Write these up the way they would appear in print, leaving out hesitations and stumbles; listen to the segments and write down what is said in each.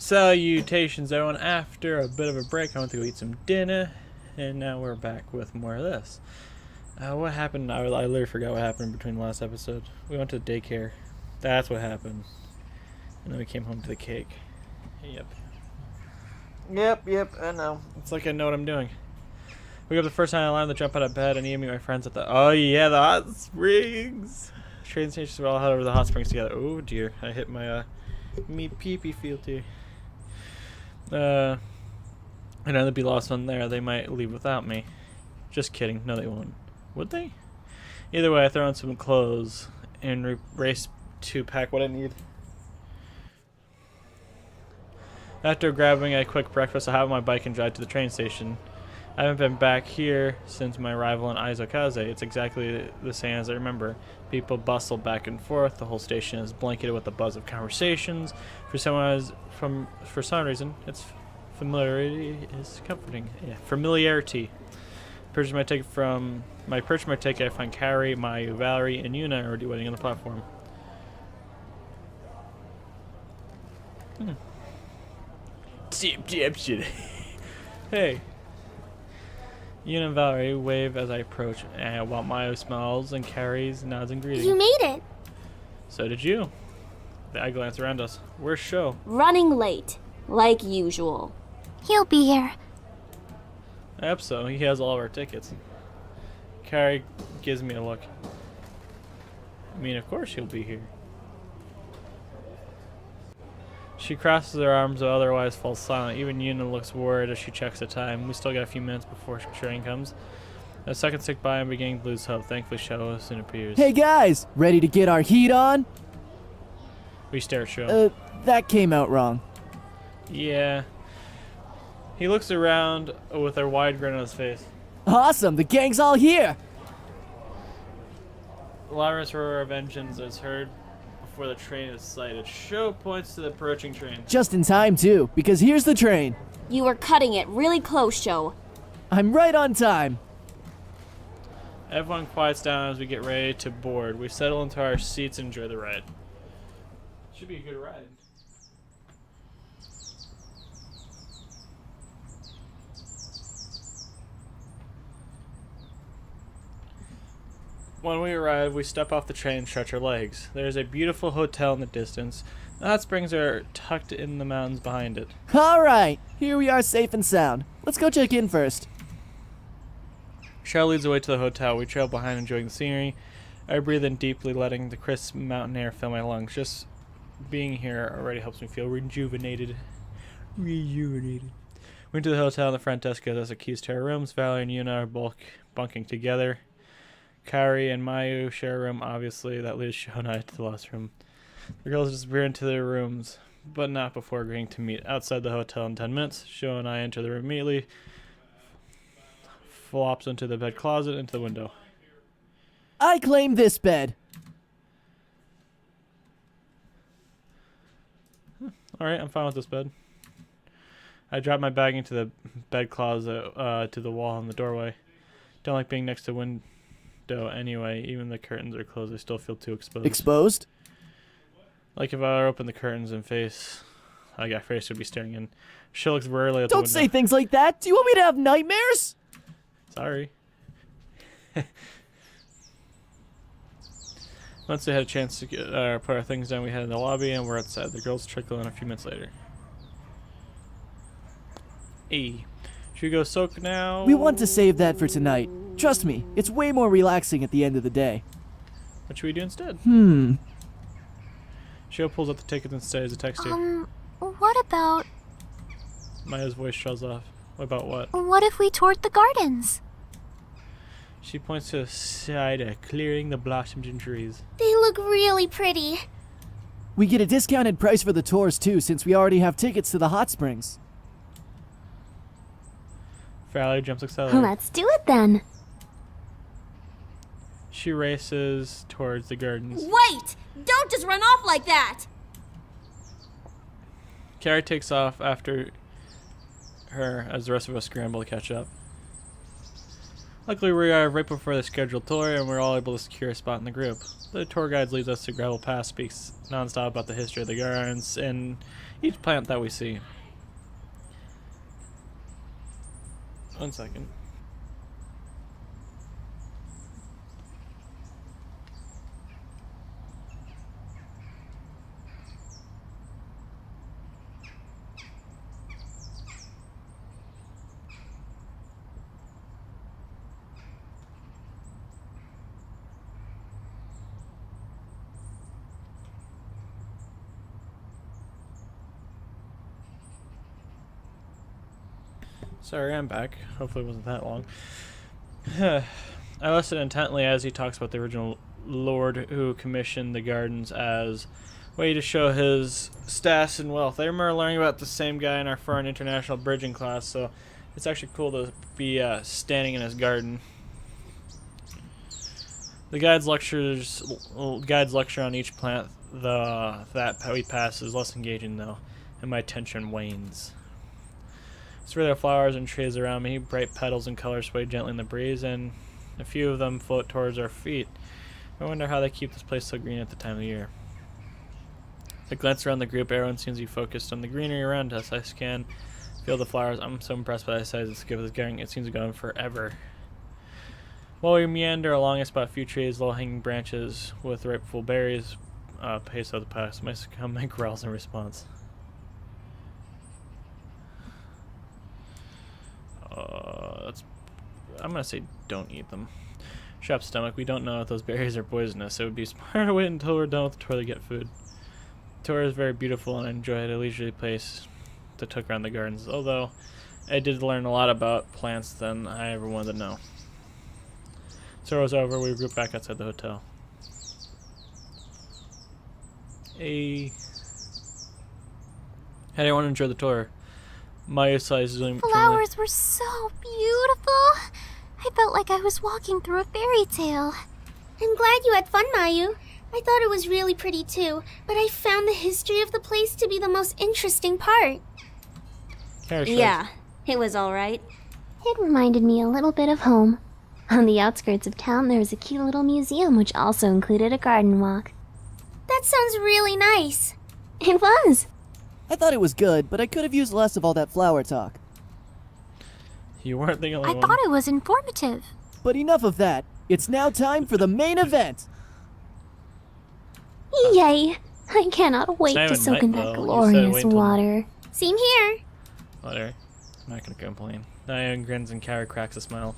Salutations, everyone. After a bit of a break, I went to go eat some dinner, and now we're back with more of this. What happened? I literally forgot what happened between the last episode. We went to daycare. That's what happened. And then we came home to the cake. Yep, I know. It's like I know what I'm doing. We got up the first time I learned to jump out of bed and meet my friends at the... Oh yeah, the hot springs! Train stations, we all head over to the hot springs together. Oh dear, I hit my me pee-pee field here. I know they'd be lost on there. They might leave without me. Just kidding. No, they won't. Would they? Either way, I throw on some clothes and race to pack what I need. After grabbing a quick breakfast, I hop on my bike and drive to the train station. I haven't been back here since my arrival in Aizokaze. It's exactly the same as I remember. People bustle back and forth. The whole station is blanketed with the buzz of conversations. For some reason, its familiarity is comforting. Yeah, familiarity. Purchase my ticket. I find Carrie, Mayu, Valerie, and Yuna already waiting on the platform. Hey. Yuna and Valerie wave as I approach, while Mayu smiles and Carrie's nods in greeting. You made it! So did you. I glance around us. Where's Shou? Running late, like usual. He'll be here. I hope so. He has all of our tickets. Carrie gives me a look. I mean, of course he'll be here. She crosses her arms but otherwise falls silent. Even Yuna looks worried as she checks the time. We still got a few minutes before train comes. A second tick by and beginning to lose hope. Thankfully, Shou soon appears. Hey guys, ready to get our heat on? We stare at Shou. That came out wrong. Yeah. He looks around with a wide grin on his face. Awesome, the gang's all here! The loudest roar of engines is heard before the train is sighted. Shou points to the approaching train. Just in time, too, because here's the train. You were cutting it really close, Shou. I'm right on time. Everyone quiets down as we get ready to board. We settle into our seats and enjoy the ride. Should be a good ride. When we arrive, we step off the train and stretch our legs. There is a beautiful hotel in the distance. The hot springs are tucked in the mountains behind it. Alright, here we are safe and sound. Let's go check in first. Shou leads the way to the hotel. We trail behind enjoying the scenery. I breathe in deeply, letting the crisp mountain air fill my lungs. Just being here already helps me feel rejuvenated. We went to the hotel and the front desk gives us the keys to our rooms. Valerie and Yuna are bunking together. Carrie and Mayu share a room, obviously. That leaves Shou and I to the last room. The girls disappear into their rooms, but not before agreeing to meet outside the hotel in 10 minutes. Shou and I enter the room immediately. Flops into the bed closet, into the window. I claim this bed. Alright, I'm fine with this bed. I drop my bag into the bed closet to the wall in the doorway. Don't like being next to window anyway. Even the curtains are closed, I still feel too exposed. Exposed? Like if I open the curtains and face would be staring in. She looks rarely at the window. Don't say things like that. Do you want me to have nightmares? Sorry. Once we had a chance to put our things down, we head in the lobby and we're outside. The girls trickle in a few minutes later. Should we go soak now? We want to save that for tonight. Trust me, it's way more relaxing at the end of the day. What should we do instead? Shou pulls up the tickets and says a text here. What about... Maya's voice trails off. What about what? What if we toured the gardens? She points to the side, clearing the blossoms and trees. They look really pretty. We get a discounted price for the tours too, since we already have tickets to the hot springs. Valerie jumps excitedly. Let's do it then. She races towards the gardens. Wait! Don't just run off like that! Carrie takes off after her as the rest of us scramble to catch up. Luckily, we arrive right before the scheduled tour, and we're all able to secure a spot in the group. The tour guide leads us to Gravel Pass, speaks nonstop about the history of the gardens, and each plant that we see. 1 second. Sorry, I'm back. Hopefully it wasn't that long. I listened intently as he talks about the original lord who commissioned the gardens as a way to show his status and wealth. I remember learning about the same guy in our foreign international bridging class, so it's actually cool to be standing in his garden. The guide's lecture on each plant that we pass is less engaging though, and my attention wanes. There are flowers and trees around me. Bright petals and colors sway gently in the breeze, and a few of them float towards our feet. I wonder how they keep this place so green at the time of year. I glance around the group. Everyone seems to be focused on the greenery around us. I scan, feel the flowers. I'm so impressed by the size and scope of this garden. It seems to go on forever. While we meander along, I spot a few trees, low-hanging branches with ripe full berries. Pace of the past. My stomach growls in response. I'm gonna say don't eat them. Shop stomach, we don't know if those berries are poisonous. It would be smarter to wait until we're done with the tour to get food. The tour is very beautiful and I enjoyed a leisurely pace that took around the gardens, although I did learn a lot about plants than I ever wanted to know. Tour was over, we grouped back outside the hotel. Hey. How do you want to enjoy the tour? My size is zooming. Flowers were so beautiful. I felt like I was walking through a fairy tale. I'm glad you had fun, Mayu. I thought it was really pretty too, but I found the history of the place to be the most interesting part. Yeah, it was alright. It reminded me a little bit of home. On the outskirts of town, there was a cute little museum which also included a garden walk. That sounds really nice. It was. I thought it was good, but I could have used less of all that flower talk. You weren't the only I one. thought it was informative. But enough of that. It's now time for the main event. Yay! I cannot wait not to even soak in night, that though. You said glorious wait until- water. Same here. Whatever. I'm not gonna complain. Diane grins and Carrie cracks a smile.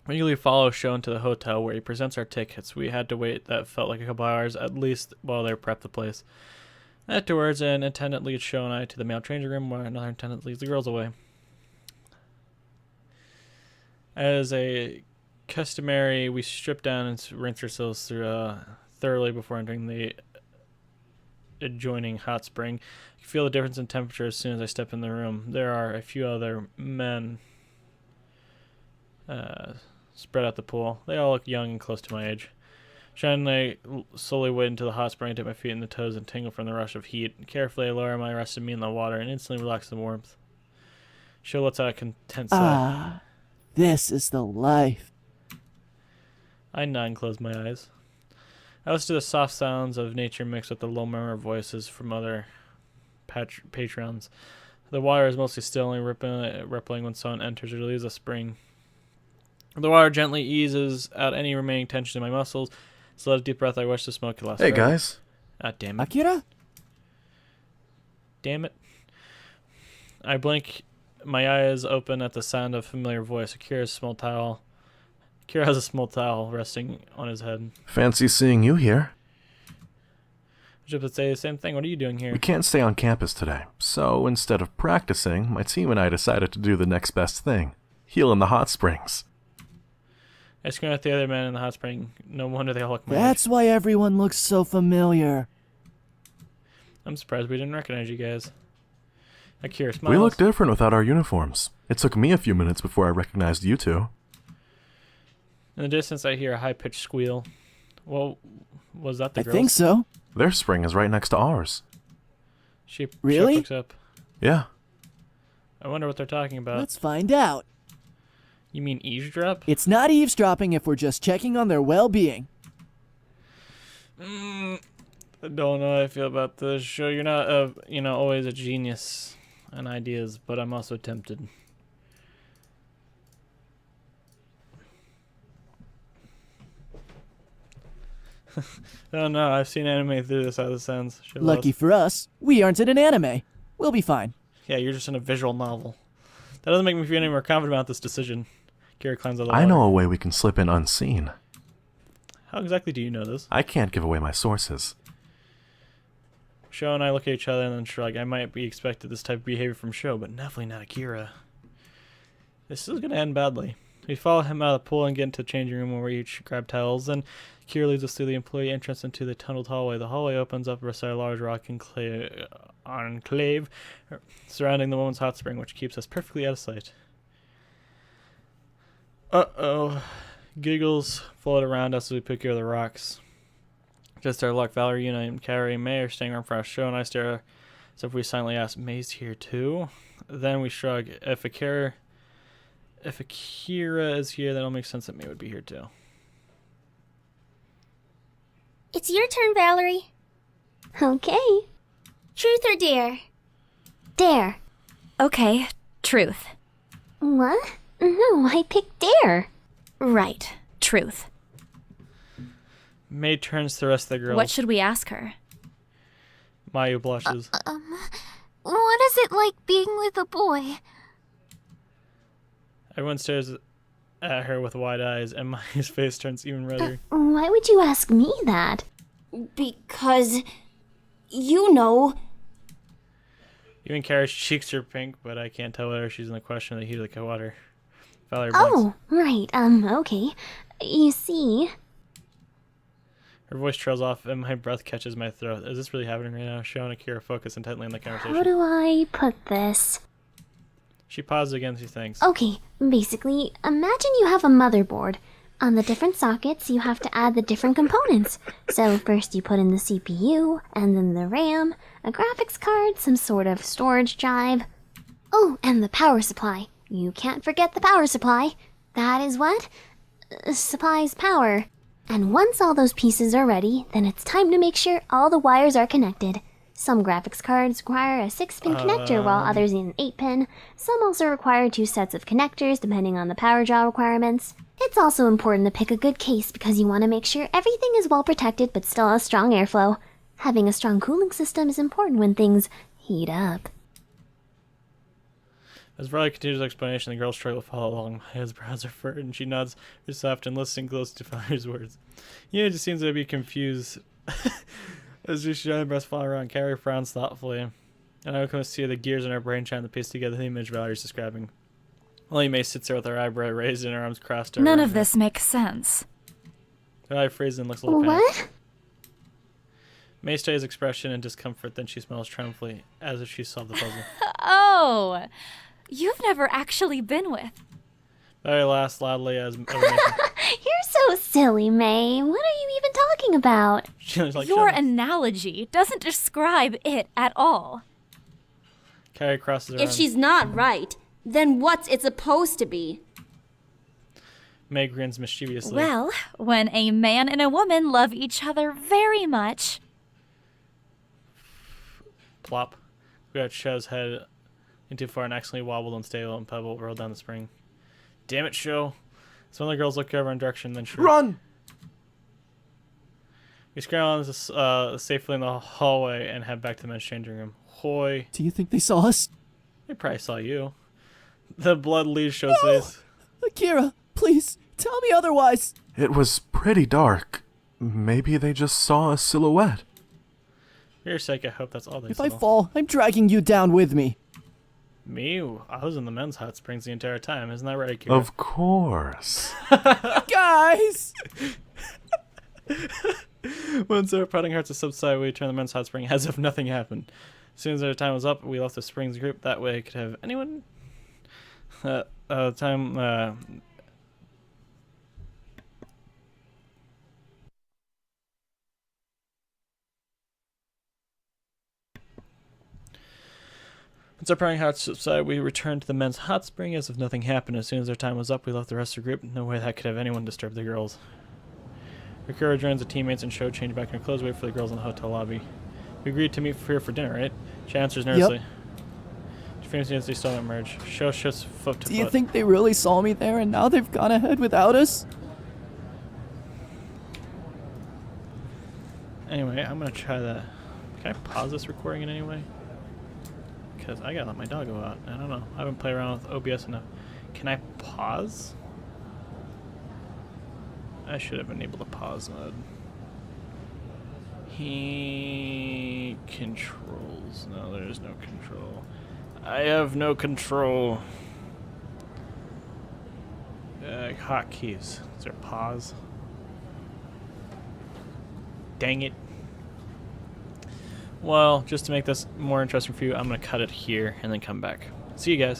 We usually follow Shou into the hotel where he presents our tickets. We had to wait that felt like a couple hours at least while they prepped the place. Afterwards, an attendant leads Shou and I to the male changing room where another attendant leads the girls away. As a customary, we strip down and rinse ourselves thoroughly before entering the adjoining hot spring. You can feel the difference in temperature as soon as I step in the room. There are a few other men spread out the pool. They all look young and close to my age. Shine and I slowly wade into the hot spring, dip my feet in the toes, and tingle from the rush of heat. Carefully, I lower my rested me in the water and instantly relax the warmth. Shou lets out a content sigh. Ah, this is the life. I nod and close my eyes. I listen to the soft sounds of nature mixed with the low murmur of voices from other patrons. The water is mostly still, only rippling when someone enters or leaves the spring. The water gently eases out any remaining tension in my muscles. So let a deep breath. I wish the smoke could last Hey, forever. guys. Ah, damn it. Akira? Damn it. I blink. My eyes open at the sound of a familiar voice. Akira has a small towel resting on his head. Fancy seeing you here. I should say the same thing. What are you doing here? We can't stay on campus today, so instead of practicing, my team and I decided to do the next best thing. Heal in the hot springs. I scream at the other men in the hot spring. No wonder they all look my age. That's why everyone looks so familiar. I'm surprised we didn't recognize you guys. Akira smiles. We look different without our uniforms. It took me a few minutes before I recognized you two. In the distance, I hear a high-pitched squeal. Well, was that the I girls? think so. Their spring is right next to ours. She Really? looks up. Yeah. I wonder what they're talking about. Let's find out. You mean eavesdrop? It's not eavesdropping if we're just checking on their well-being. I don't know how I feel about this show. You're not, always a genius on ideas, but I'm also tempted. I don't know. I've seen anime through this out of the sense. Lucky for us, we aren't in an anime. We'll be fine. Yeah, you're just in a visual novel. That doesn't make me feel any more confident about this decision. Kira climbs out of the water. I know a way we can slip in unseen. How exactly do you know this? I can't give away my sources. Shou and I look at each other and then shrug. I might be expected this type of behavior from Shou, but definitely not Akira. This is going to end badly. We follow him out of the pool and get into the changing room where we each grab towels. Then Akira leads us through the employee entrance into the tunneled hallway. The hallway opens up beside a large rock enclave surrounding the woman's hot spring, which keeps us perfectly out of sight. Uh-oh. Giggles float around us as we pick up the rocks. Just our luck, Valerie, Una, and Carrie, and May are staying around for our show, and I stare as if we silently ask, May's here too? Then we shrug. If Akira is here, that'll make sense that May would be here too. It's your turn, Valerie. Okay. Truth or dare? Dare. Okay, truth. What? No, I picked dare. Right, truth. May turns to the rest of the girls. What should we ask her? Mayu blushes. What is it like being with a boy? Everyone stares at her with wide eyes, and Mayu's face turns even redder. Why would you ask me that? Because, you know. Even Carrie's cheeks are pink, but I can't tell whether she's in the question of the heat of the water. Valerie blinks. Oh, right, okay. You see... Her voice trails off, and my breath catches my throat. Is this really happening right now? Shou and Akira focus intently on the conversation. How do I put this? She pauses again as she thinks. Okay, basically, imagine you have a motherboard. On the different sockets, you have to add the different components. So first you put in the CPU, and then the RAM, a graphics card, some sort of storage drive. Oh, and the power supply. You can't forget the power supply. That is what? Supplies power. And once all those pieces are ready, then it's time to make sure all the wires are connected. Some graphics cards require a 6-pin connector while others need an 8-pin. Some also require 2 sets of connectors depending on the power draw requirements. It's also important to pick a good case because you want to make sure everything is well protected but still has strong airflow. Having a strong cooling system is important when things heat up. As Valerie continues her explanation, the girls struggle to follow along. Maya's brows are furrowed, and she nods her soft and listening close to Valerie's words. Yuna just seems to be confused as she shows her breast fall around. Carrie frowns thoughtfully, and I come to see the gears in her brain trying to piece together the image Valerie's describing. Only May sits there with her eyebrow raised and her arms crossed. None of this makes sense. Her eye freezes and looks a little panicked. What? May studies expression and discomfort, then she smiles triumphantly, as if she solved the puzzle. Oh, you've never actually been with. Valerie laughs loudly as You're so silly, May. What are you even talking about? she looks like Your Shou. analogy doesn't describe it at all. Carrie crosses her If arms. she's not right, then what's it supposed to be? May grins mischievously. Well, when a man and a woman love each other very much. Plop. We got Shou's head in too far and accidentally wobbled unstable and pebble rolled down the spring. Damn it, Shou. So one of the girls look over in direction, then shriek. Run! We scramble safely in the hallway and head back to the men's changing room. Hoy. Do you think they saw us? They probably saw you. The blood leaves Shou's face. Akira, please, tell me otherwise. It was pretty dark. Maybe they just saw a silhouette. For your sake, I hope that's all they If saw. I fall, I'm dragging you down with me. Me? I was in the men's hot springs the entire time. Isn't that right, Akira? Of course. Guys! Once our pounding hearts subside, we return to the men's hot spring as if nothing happened. As soon as our time was up, we left the springs group. That way I could have anyone... Once our prying hearts subsided, we returned to the men's hot spring as if nothing happened. As soon as our time was up, we left the rest of the group. No way that could have anyone disturb the girls. Rikura joins the teammates and Shou change back into clothes, wait for the girls in the hotel lobby. We agreed to meet here for dinner, right? She answers nervously. She finishes as they still don't merge. Shou shifts foot to foot. Do you think they really saw me there and now they've gone ahead without us? Anyway, I'm gonna try that. Can I pause this recording in any way? Because I gotta let my dog go out. I don't know. I haven't played around with OBS enough. Can I pause? I should have enabled the pause mode. He controls. No, there is no control. I have no control. Hotkeys. Is there pause? Dang it. Well, just to make this more interesting for you, I'm going to cut it here and then come back. See you guys.